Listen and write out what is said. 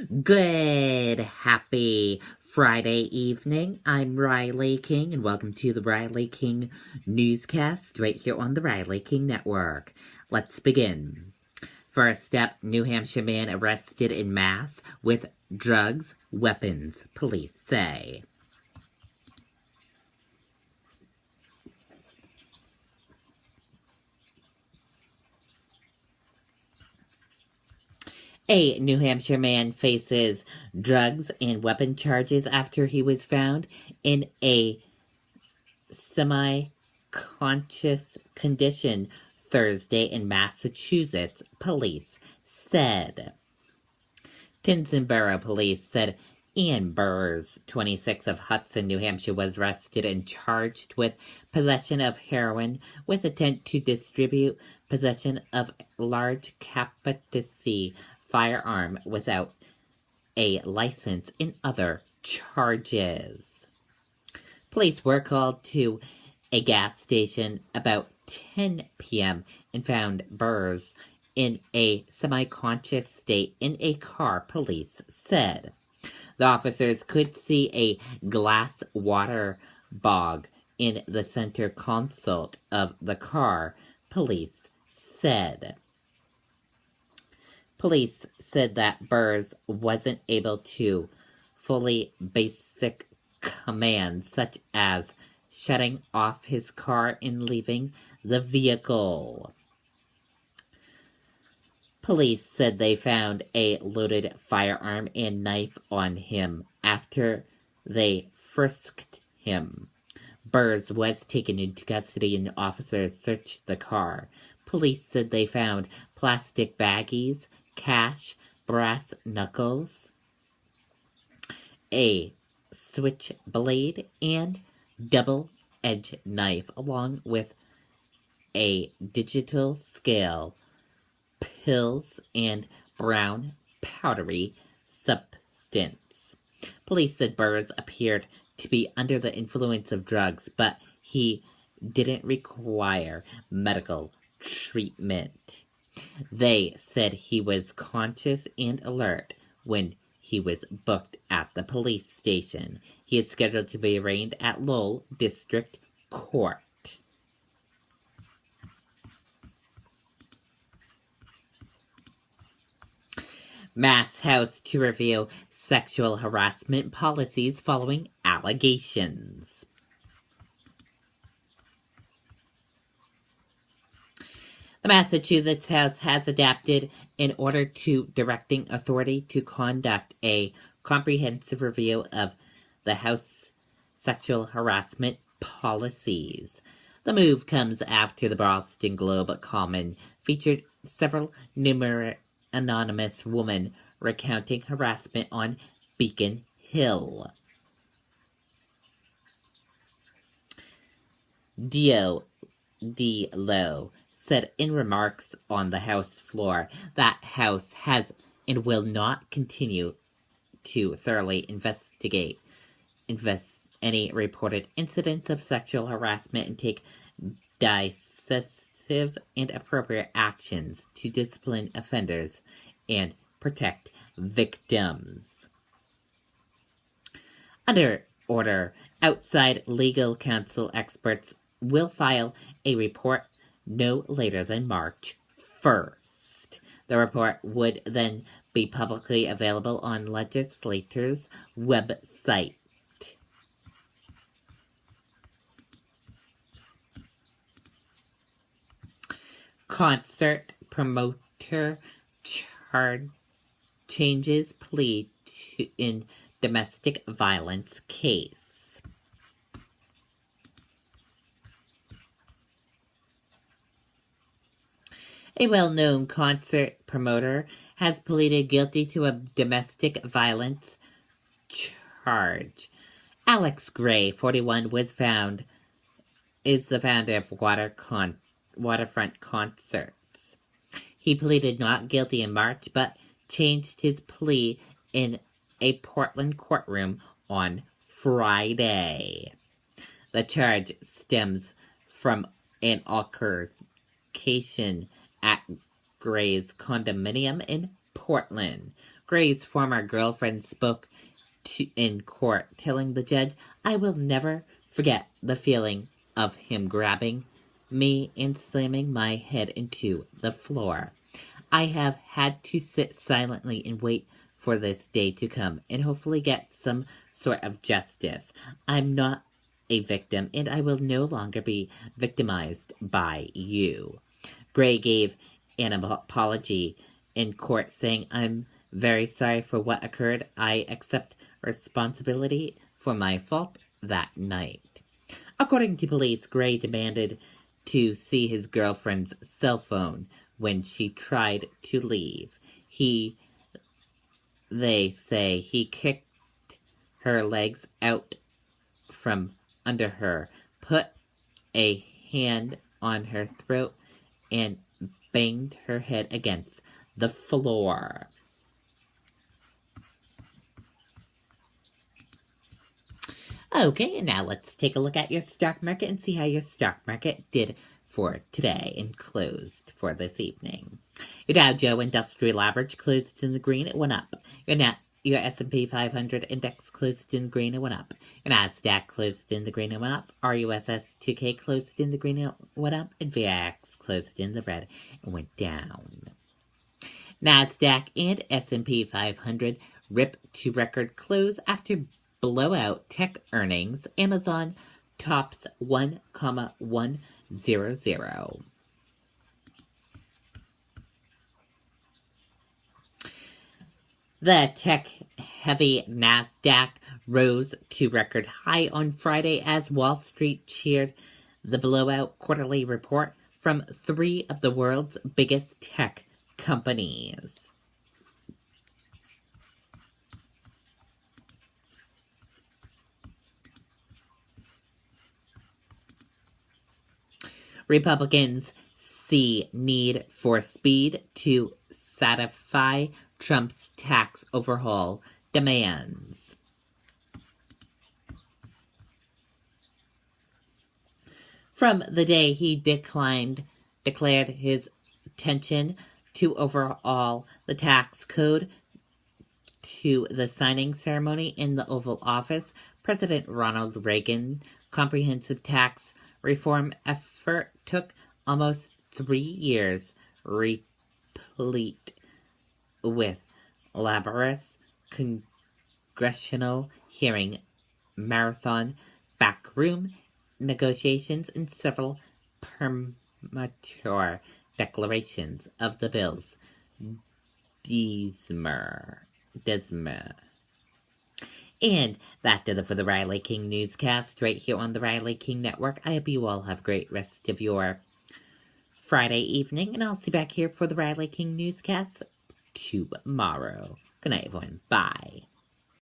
Good, happy Friday evening. I'm Riley King, and welcome to the Riley King Newscast right here on the Riley King Network. Let's begin. First up, New Hampshire man arrested in mass with drugs, weapons, police say. A New Hampshire man faces drugs and weapon charges after he was found in a semi-conscious condition Thursday in Massachusetts, police said. Tinsboro police said Ian Burrs, 26 of Hudson, New Hampshire, was arrested and charged with possession of heroin with intent to distribute, possession of large capacity firearm without a license, and other charges. Police were called to a gas station about 10 p.m. and found Burrs in a semi-conscious state in a car, police said. The officers could see a glass water bog in the center console of the car, police said. Police said that Burrs wasn't able to fully basic commands such as shutting off his car and leaving the vehicle. Police said they found a loaded firearm and knife on him after they frisked him. Burrs was taken into custody and officers searched the car. Police said they found plastic baggies, cash, brass knuckles, a switchblade, and double-edged knife, along with a digital scale, pills, and brown powdery substance. Police said Burrs appeared to be under the influence of drugs, but he didn't require medical treatment. They said he was conscious and alert when he was booked at the police station. He is scheduled to be arraigned at Lowell District Court. Mass House to review sexual harassment policies following allegations. The Massachusetts House has adapted in order to directing authority to conduct a comprehensive review of the House sexual harassment policies. The move comes after the Boston Globe column featured several anonymous women recounting harassment on Beacon Hill. Dio D. Lowe said in remarks on the House floor that House has and will not continue to thoroughly investigate any reported incidents of sexual harassment and take decisive and appropriate actions to discipline offenders and protect victims. Under order, outside legal counsel experts will file a report no later than March 1st. The report would then be publicly available on legislators' website. Concert promoter changes plea in domestic violence case. A well-known concert promoter has pleaded guilty to a domestic violence charge. Alex Gray, 41, is the founder of Waterfront Concerts. He pleaded not guilty in March, but changed his plea in a Portland courtroom on Friday. The charge stems from an altercation at Gray's condominium in Portland. Gray's former girlfriend spoke in court, telling the judge, "I will never forget the feeling of him grabbing me and slamming my head into the floor. I have had to sit silently and wait for this day to come and hopefully get some sort of justice. I'm not a victim, and I will no longer be victimized by you." Gray gave an apology in court, saying, "I'm very sorry for what occurred. I accept responsibility for my fault that night." According to police, Gray demanded to see his girlfriend's cell phone when she tried to leave. They say he kicked her legs out from under her, put a hand on her throat, and banged her head against the floor. Okay, and now let's take a look at your stock market and see how your stock market did for today and closed for this evening. Your Dow Jones Industrial Average closed in the green, it went up. Your S&P 500 index closed in the green, it went up. Your Nasdaq closed in the green, it went up. RUSS 2K closed in the green, it went up. And VIX closed in the red, it went down. Nasdaq and S&P 500 rip to record close after blowout tech earnings. Amazon tops 1,100. The tech-heavy Nasdaq rose to record high on Friday as Wall Street cheered the blowout quarterly report from three of the world's biggest tech companies. Republicans see need for speed to satisfy Trump's tax overhaul demands. From the day he declared his intention to overhaul the tax code to the signing ceremony in the Oval Office, President Ronald Reagan's comprehensive tax reform effort took almost 3 years, replete with laborious congressional hearing, marathon backroom negotiations, and several premature declarations of the bill's Desmer. And that did it for the Riley King Newscast right here on the Riley King Network. I hope you all have a great rest of your Friday evening, and I'll see you back here for the Riley King Newscast tomorrow. Good night, everyone. Bye.